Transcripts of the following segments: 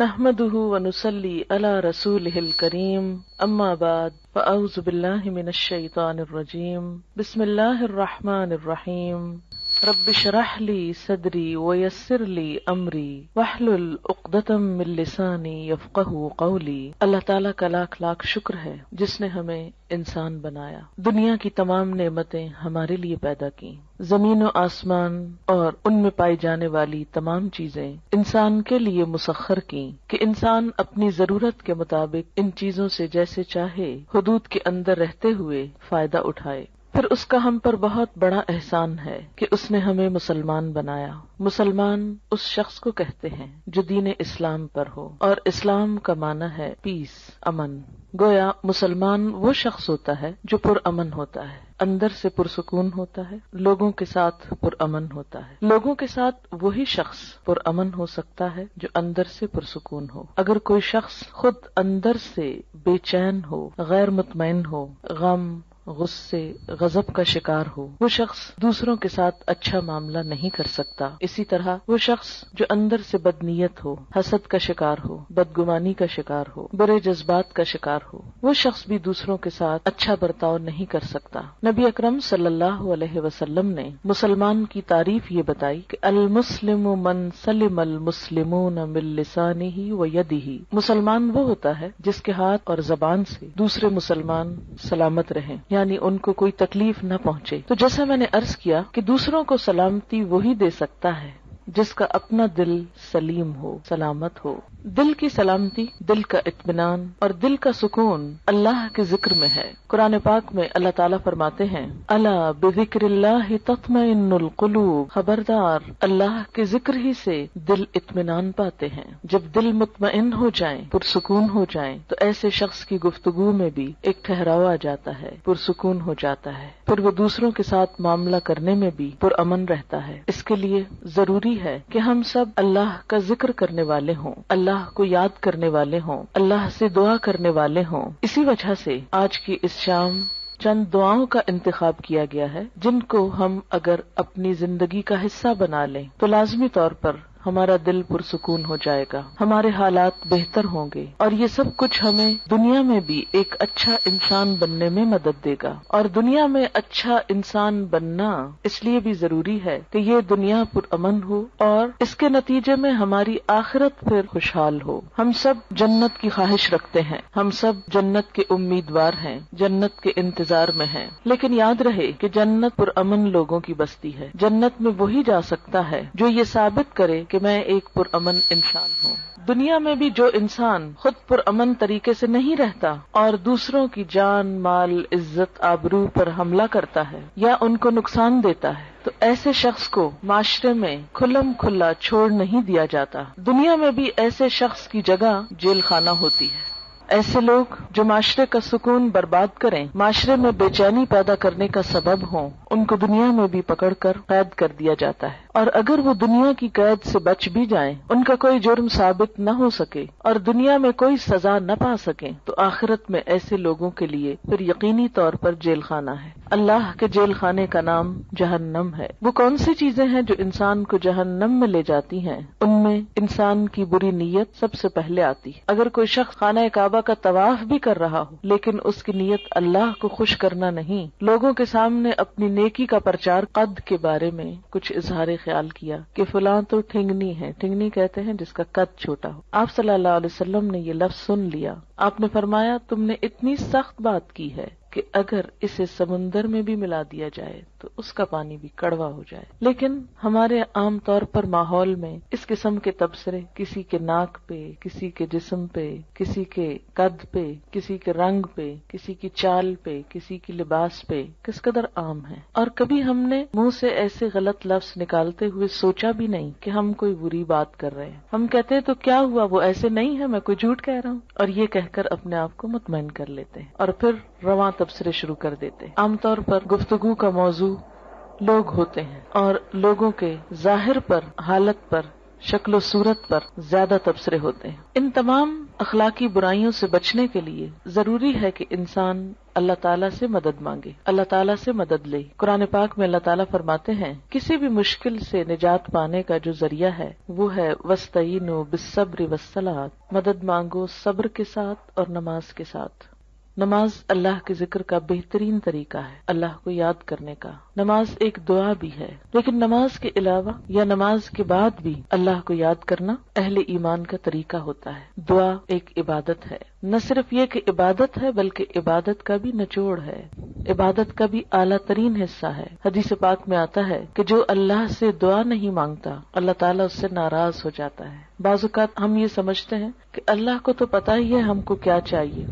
نحمده ونصلي على رسوله الكريم اما بعد فاعوذ بالله من الشيطان الرجيم بسم الله الرحمن الرحيم رب اشرح لي صدري ويسر لي امري واحلل عقدة من لساني يفقهوا قولي۔ اللہ تعالیٰ کا لاکھ لاکھ شکر ہے جس نے ہمیں انسان بنایا، دنیا کی تمام نعمتیں ہمارے لیے پیدا کی، زمین و آسمان اور ان میں پائی جانے والی تمام چیزیں انسان کے لیے مسخر کی کہ انسان اپنی ضرورت کے مطابق ان چیزوں سے جیسے چاہے حدود کے اندر رہتے ہوئے فائدہ اٹھائے۔ پھر اس کا ہم پر بہت بڑا احسان ہے کہ اس نے ہمیں مسلمان بنایا۔ مسلمان اس شخص کو کہتے ہیں جو دین اسلام پر ہو، اور اسلام کا معنی ہے پیس، امن۔ گویا مسلمان وہ شخص ہوتا ہے جو پرامن ہوتا ہے، اندر سے پرسکون ہوتا ہے، لوگوں کے ساتھ پرامن ہوتا ہے۔ لوگوں کے ساتھ وہی شخص پرامن ہو سکتا ہے جو اندر سے پرسکون ہو۔ اگر کوئی شخص خود اندر سے بے چین ہو، غیر مطمئن ہو، غم، غصے، غضب کا شکار ہو، وہ شخص دوسروں کے ساتھ اچھا معاملہ نہیں کر سکتا۔ اسی طرح وہ شخص جو اندر سے بدنیت ہو، حسد کا شکار ہو، بدگمانی کا شکار ہو، برے جذبات کا شکار ہو، وہ شخص بھی دوسروں کے ساتھ اچھا برتاؤ نہیں کر سکتا۔ نبی اکرم صلی اللہ علیہ وسلم نے مسلمان کی تعریف یہ بتائی کہ المسلم من سلم المسلمون من لسانہ و یدہ، مسلمان وہ ہوتا ہے جس کے ہاتھ اور زبان سے دوسرے مسلمان سلامت رہیں، یعنی ان کو کوئی تکلیف نہ پہنچے۔ تو جیسا میں نے عرض کیا کہ دوسروں کو سلامتی وہی دے سکتا ہے جس کا اپنا دل سلیم ہو، سلامت ہو۔ دل کی سلامتی، دل کا اطمینان اور دل کا سکون اللہ کے ذکر میں ہے۔ قرآن پاک میں اللہ تعالیٰ فرماتے ہیں الا بذکر اللہ تطمئن القلوب، خبردار اللہ کے ذکر ہی سے دل اطمینان پاتے ہیں۔ جب دل مطمئن ہو جائیں، پرسکون ہو جائیں، تو ایسے شخص کی گفتگو میں بھی ایک ٹھہراؤ آ جاتا ہے، پرسکون ہو جاتا ہے، پھر وہ دوسروں کے ساتھ معاملہ کرنے میں بھی پرامن رہتا ہے۔ اس کے لیے ضروری ہے کہ ہم سب اللہ کا ذکر کرنے والے ہوں، اللہ کو یاد کرنے والے ہوں، اللہ سے دعا کرنے والے ہوں۔ اسی وجہ سے آج کی اس شام چند دعاؤں کا انتخاب کیا گیا ہے جن کو ہم اگر اپنی زندگی کا حصہ بنا لیں تو لازمی طور پر ہمارا دل پرسکون ہو جائے گا، ہمارے حالات بہتر ہوں گے، اور یہ سب کچھ ہمیں دنیا میں بھی ایک اچھا انسان بننے میں مدد دے گا۔ اور دنیا میں اچھا انسان بننا اس لیے بھی ضروری ہے کہ یہ دنیا پرامن ہو اور اس کے نتیجے میں ہماری آخرت پھر خوشحال ہو۔ ہم سب جنت کی خواہش رکھتے ہیں، ہم سب جنت کے امیدوار ہیں، جنت کے انتظار میں ہیں، لیکن یاد رہے کہ جنت پرامن لوگوں کی بستی ہے۔ جنت میں وہی جا سکتا ہے جو یہ ثابت کرے کہ میں ایک پرامن انسان ہوں۔ دنیا میں بھی جو انسان خود پرامن طریقے سے نہیں رہتا اور دوسروں کی جان، مال، عزت، آبرو پر حملہ کرتا ہے یا ان کو نقصان دیتا ہے، تو ایسے شخص کو معاشرے میں کھلم کھلا چھوڑ نہیں دیا جاتا۔ دنیا میں بھی ایسے شخص کی جگہ جیل خانہ ہوتی ہے۔ ایسے لوگ جو معاشرے کا سکون برباد کریں، معاشرے میں بے چینی پیدا کرنے کا سبب ہوں، ان کو دنیا میں بھی پکڑ کر قید کر دیا جاتا ہے، اور اگر وہ دنیا کی قید سے بچ بھی جائیں، ان کا کوئی جرم ثابت نہ ہو سکے اور دنیا میں کوئی سزا نہ پا سکیں، تو آخرت میں ایسے لوگوں کے لیے پھر یقینی طور پر جیل خانہ ہے۔ اللہ کے جیل خانے کا نام جہنم ہے۔ وہ کون سی چیزیں ہیں جو انسان کو جہنم میں لے جاتی ہیں؟ ان میں انسان کی بری نیت سب سے پہلے آتی ہے۔ اگر کوئی شخص خانہ کعبہ کا طواف بھی کر رہا ہو لیکن اس کی نیت اللہ کو خوش کرنا نہیں، لوگوں کے سامنے اپنی نیکی کا پرچار، قد کے بارے میں کچھ اظہار خیال کیا کہ فلاں تو ٹھنگنی ہے، ٹھنگنی کہتے ہیں جس کا قد چھوٹا ہو۔ آپ صلی اللہ علیہ وسلم نے یہ لفظ سن لیا، آپ نے فرمایا تم نے اتنی سخت بات کی ہے کہ اگر اسے سمندر میں بھی ملا دیا جائے تو اس کا پانی بھی کڑوا ہو جائے۔ لیکن ہمارے عام طور پر ماحول میں اس قسم کے تبصرے کسی کے ناک پہ، کسی کے جسم پہ، کسی کے قد پہ، کسی کے رنگ پہ، کسی کی چال پہ، کسی کی لباس پہ کس قدر عام ہے، اور کبھی ہم نے منہ سے ایسے غلط لفظ نکالتے ہوئے سوچا بھی نہیں کہ ہم کوئی بری بات کر رہے ہیں۔ ہم کہتے ہیں تو کیا ہوا، وہ ایسے نہیں ہے، میں کوئی جھوٹ کہہ رہا ہوں، اور یہ کہہ کر اپنے آپ کو مطمئن کر لیتے ہیں اور پھر رواں تبصرے شروع کر دیتے ہیں۔ عام طور پر گفتگو کا موضوع لوگ ہوتے ہیں اور لوگوں کے ظاہر پر، حالت پر، شکل و صورت پر زیادہ تبصرے ہوتے ہیں۔ ان تمام اخلاقی برائیوں سے بچنے کے لیے ضروری ہے کہ انسان اللہ تعالیٰ سے مدد مانگے، اللہ تعالیٰ سے مدد لے۔ قرآن پاک میں اللہ تعالیٰ فرماتے ہیں کسی بھی مشکل سے نجات پانے کا جو ذریعہ ہے وہ ہے وَاسْتَعِینُوا بِالصَّبْرِ وَالصَّلَاةِ، مدد مانگو صبر کے ساتھ اور نماز کے ساتھ۔ نماز اللہ کے ذکر کا بہترین طریقہ ہے، اللہ کو یاد کرنے کا۔ نماز ایک دعا بھی ہے، لیکن نماز کے علاوہ یا نماز کے بعد بھی اللہ کو یاد کرنا اہل ایمان کا طریقہ ہوتا ہے۔ دعا ایک عبادت ہے، نہ صرف یہ کہ عبادت ہے بلکہ عبادت کا بھی نچوڑ ہے، عبادت کا بھی اعلیٰ ترین حصہ ہے۔ حدیث پاک میں آتا ہے کہ جو اللہ سے دعا نہیں مانگتا اللہ تعالیٰ اس سے ناراض ہو جاتا ہے۔ بعض اوقات ہم یہ سمجھتے ہیں کہ اللہ کو تو پتہ ہی ہے ہم کو کیا چاہیے،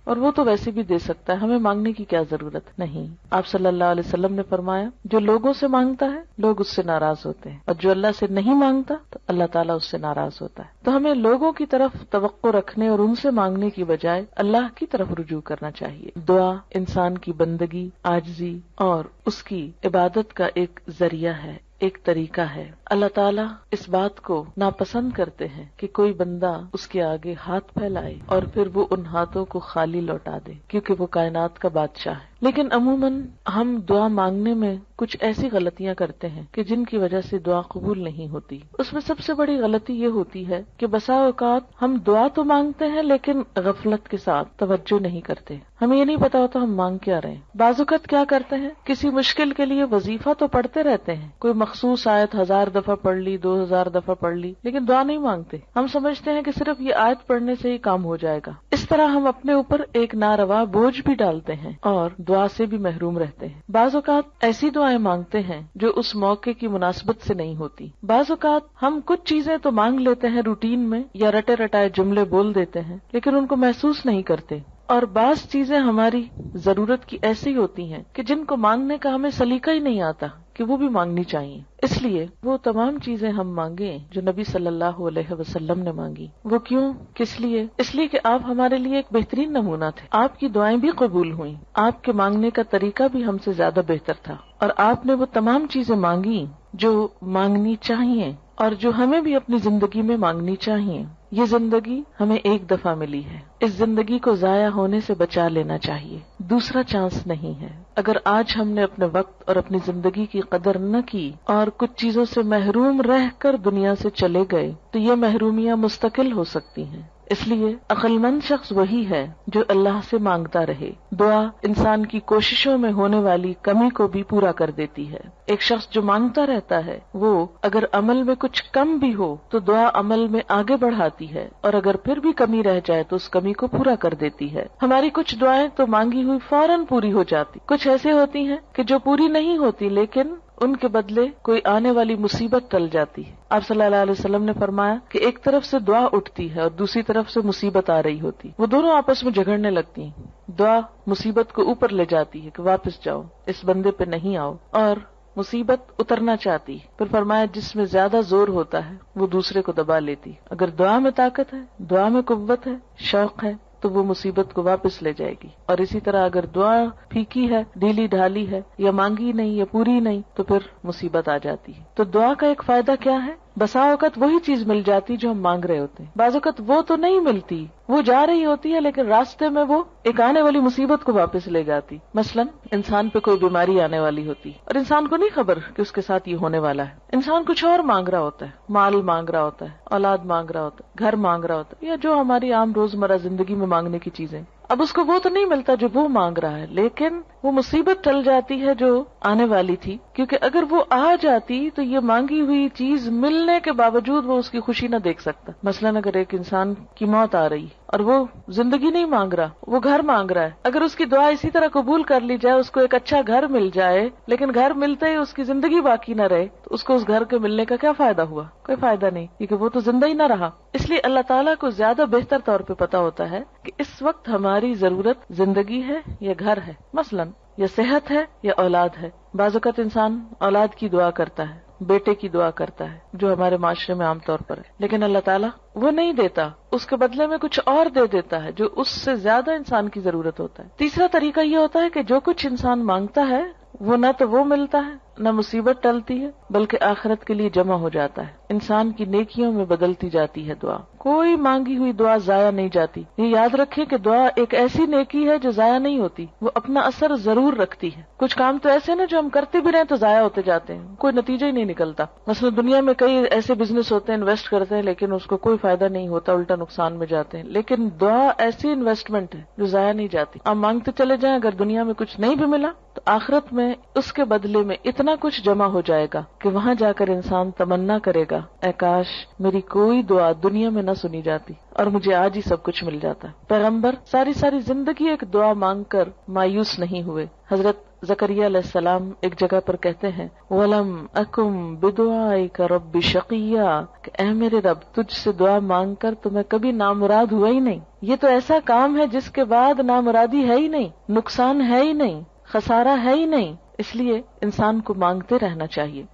اور وہ تو ویسے بھی دے سکتا ہے، ہمیں مانگنے کی کیا ضرورت نہیں۔ آپ صلی اللہ علیہ وسلم نے فرمایا جو لوگوں سے مانگتا ہے لوگ اس سے ناراض ہوتے ہیں، اور جو اللہ سے نہیں مانگتا تو اللہ تعالیٰ اس سے ناراض ہوتا ہے۔ تو ہمیں لوگوں کی طرف توقع رکھنے اور ان سے مانگنے کی بجائے اللہ کی طرف رجوع کرنا چاہیے۔ دعا انسان کی بندگی، عاجزی اور اس کی عبادت کا ایک ذریعہ ہے، ایک طریقہ ہے۔ اللہ تعالیٰ اس بات کو ناپسند کرتے ہیں کہ کوئی بندہ اس کے آگے ہاتھ پھیلائے اور پھر وہ ان ہاتھوں کو خالی لوٹا دے، کیونکہ وہ کائنات کا بادشاہ ہے۔ لیکن عموماً ہم دعا مانگنے میں کچھ ایسی غلطیاں کرتے ہیں کہ جن کی وجہ سے دعا قبول نہیں ہوتی۔ اس میں سب سے بڑی غلطی یہ ہوتی ہے کہ بسا اوقات ہم دعا تو مانگتے ہیں لیکن غفلت کے ساتھ توجہ نہیں کرتے، ہمیں یہ نہیں پتا ہوتا ہم مانگ کیا رہے ہیں۔ بعض اوقات کیا کرتے ہیں، کسی مشکل کے لیے وظیفہ تو پڑھتے رہتے ہیں، کوئی مخصوص آیت 1000 دفعہ پڑھ لی، 2000 دفعہ پڑھ لی، لیکن دعا نہیں مانگتے۔ ہم سمجھتے ہیں کہ صرف یہ آیت پڑھنے سے ہی کام ہو جائے گا۔ اس طرح ہم اپنے اوپر ایک ناروا بوجھ بھی ڈالتے ہیں اور دعا سے بھی محروم رہتے ہیں۔ بعض اوقات ایسی دعائیں مانگتے ہیں جو اس موقع کی مناسبت سے نہیں ہوتی۔ بعض اوقات ہم کچھ چیزیں تو مانگ لیتے ہیں روٹین میں یا رٹے رٹائے جملے بول دیتے ہیں لیکن ان کو محسوس نہیں کرتے، اور بعض چیزیں ہماری ضرورت کی ایسی ہوتی ہیں کہ جن کو مانگنے کا ہمیں سلیقہ ہی نہیں آتا کہ وہ بھی مانگنی چاہیے۔ اس لیے وہ تمام چیزیں ہم مانگیں جو نبی صلی اللہ علیہ وسلم نے مانگی۔ وہ کیوں، کس لیے؟ اس لیے کہ آپ ہمارے لیے ایک بہترین نمونہ تھے، آپ کی دعائیں بھی قبول ہوئیں، آپ کے مانگنے کا طریقہ بھی ہم سے زیادہ بہتر تھا، اور آپ نے وہ تمام چیزیں مانگی جو مانگنی چاہیے اور جو ہمیں بھی اپنی زندگی میں مانگنی چاہیے۔ یہ زندگی ہمیں ایک دفعہ ملی ہے، اس زندگی کو ضائع ہونے سے بچا لینا چاہیے، دوسرا چانس نہیں ہے۔ اگر آج ہم نے اپنے وقت اور اپنی زندگی کی قدر نہ کی اور کچھ چیزوں سے محروم رہ کر دنیا سے چلے گئے تو یہ محرومیاں مستقل ہو سکتی ہیں۔ اس لیے عقل مند شخص وہی ہے جو اللہ سے مانگتا رہے۔ دعا انسان کی کوششوں میں ہونے والی کمی کو بھی پورا کر دیتی ہے۔ ایک شخص جو مانگتا رہتا ہے وہ اگر عمل میں کچھ کم بھی ہو تو دعا عمل میں آگے بڑھاتی ہے، اور اگر پھر بھی کمی رہ جائے تو اس کمی کو پورا کر دیتی ہے۔ ہماری کچھ دعائیں تو مانگی ہوئی فوراً پوری ہو جاتی، کچھ ایسے ہوتی ہیں کہ جو پوری نہیں ہوتی لیکن ان کے بدلے کوئی آنے والی مصیبت ٹل جاتی ہے۔ آپ صلی اللہ علیہ وسلم نے فرمایا کہ ایک طرف سے دعا اٹھتی ہے اور دوسری طرف سے مصیبت آ رہی ہوتی، وہ دونوں آپس میں جھگڑنے لگتی ہیں۔ دعا مصیبت کو اوپر لے جاتی ہے کہ واپس جاؤ، اس بندے پہ نہیں آؤ، اور مصیبت اترنا چاہتی، پھر فرمایا جس میں زیادہ زور ہوتا ہے وہ دوسرے کو دبا لیتی۔ اگر دعا میں طاقت ہے، دعا میں قوت ہے، شوق ہے تو وہ مصیبت کو واپس لے جائے گی، اور اسی طرح اگر دعا پھیکی ہے، ڈھیلی ڈھالی ہے، یا مانگی نہیں یا پوری نہیں تو پھر مصیبت آ جاتی ہے۔ تو دعا کا ایک فائدہ کیا ہے؟ بسا اوقات وہی چیز مل جاتی جو ہم مانگ رہے ہوتے ہیں، بعض اوقات وہ تو نہیں ملتی، وہ جا رہی ہوتی ہے لیکن راستے میں وہ ایک آنے والی مصیبت کو واپس لے جاتی۔ مثلا انسان پہ کوئی بیماری آنے والی ہوتی اور انسان کو نہیں خبر کہ اس کے ساتھ یہ ہونے والا ہے، انسان کچھ اور مانگ رہا ہوتا ہے، مال مانگ رہا ہوتا ہے، اولاد مانگ رہا ہوتا ہے، گھر مانگ رہا ہوتا ہے، یا جو ہماری عام روزمرہ زندگی میں مانگنے کی چیزیں۔ اب اس کو وہ تو نہیں ملتا جو وہ مانگ رہا ہے، لیکن وہ مصیبت ٹل جاتی ہے جو آنے والی تھی، کیونکہ اگر وہ آ جاتی تو یہ مانگی ہوئی چیز ملنے کے باوجود وہ اس کی خوشی نہ دیکھ سکتا۔ مثلا اگر ایک انسان کی موت آ رہی اور وہ زندگی نہیں مانگ رہا، وہ گھر مانگ رہا ہے، اگر اس کی دعا اسی طرح قبول کر لی جائے، اس کو ایک اچھا گھر مل جائے، لیکن گھر ملتے ہی اس کی زندگی باقی نہ رہے، تو اس کو اس گھر کے ملنے کا کیا فائدہ ہوا؟ کوئی فائدہ نہیں، کیونکہ وہ تو زندہ ہی نہ رہا۔ اس لیے اللہ تعالیٰ کو زیادہ بہتر طور پہ پتا ہوتا ہے کہ اس وقت ہماری ضرورت زندگی ہے یا گھر ہے، مثلا یا صحت ہے یا اولاد ہے۔ بعض اوقات انسان اولاد کی دعا کرتا ہے، بیٹے کی دعا کرتا ہے، جو ہمارے معاشرے میں عام طور پر ہے، لیکن اللہ تعالیٰ وہ نہیں دیتا، اس کے بدلے میں کچھ اور دے دیتا ہے جو اس سے زیادہ انسان کی ضرورت ہوتا ہے۔ تیسرا طریقہ یہ ہوتا ہے کہ جو کچھ انسان مانگتا ہے وہ نہ تو وہ ملتا ہے، نہ مصیبت ٹلتی ہے، بلکہ آخرت کے لیے جمع ہو جاتا ہے۔ انسان کی نیکیوں میں بدلتی جاتی ہے دعا. کوئی مانگی ہوئی دعا ضائع نہیں جاتی. یہ یاد رکھیں کہ دعا ایک ایسی نیکی ہے جو ضائع نہیں ہوتی، وہ اپنا اثر ضرور رکھتی ہے. کچھ کام تو ایسے نا جو ہم کرتے بھی رہیں تو ضائع ہوتے جاتے ہیں، کوئی نتیجہ ہی نہیں نکلتا. مثلا دنیا میں کئی ایسے بزنس ہوتے ہیں، انویسٹ کرتے ہیں لیکن اس کو کوئی فائدہ نہیں ہوتا، الٹا نقصان میں جاتے ہیں. لیکن دعا ایسی انویسٹمنٹ ہے جو ضائع نہیں جاتی. آپ مانگتے چلے جائیں، اگر دنیا میں کچھ نہیں بھی ملا تو آخرت میں اس کے بدلے میں اتنا کچھ جمع ہو جائے گا کہ وہاں جا کر انسان تمنا کرے گا، اے کاش میری کوئی دعا دنیا میں نہ سنی جاتی اور مجھے آج ہی سب کچھ مل جاتا. پیغمبر ساری زندگی ایک دعا مانگ کر مایوس نہیں ہوئے. حضرت زکریا علیہ السلام ایک جگہ پر کہتے ہیں وَلَمْ أَكُمْ بِدُعَائِكَ رَبِّ شَقِيًّا، کہ اے میرے رب تجھ سے دعا مانگ کر تو میں کبھی نامراد ہوا ہی نہیں. یہ تو ایسا کام ہے جس کے بعد نامرادی ہے ہی نہیں، نقصان ہے ہی نہیں، خسارہ ہے ہی نہیں. اس لیے انسان کو مانگتے رہنا چاہیے.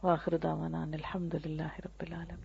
وآخر دعوانا ان الحمد للہ رب العالمین.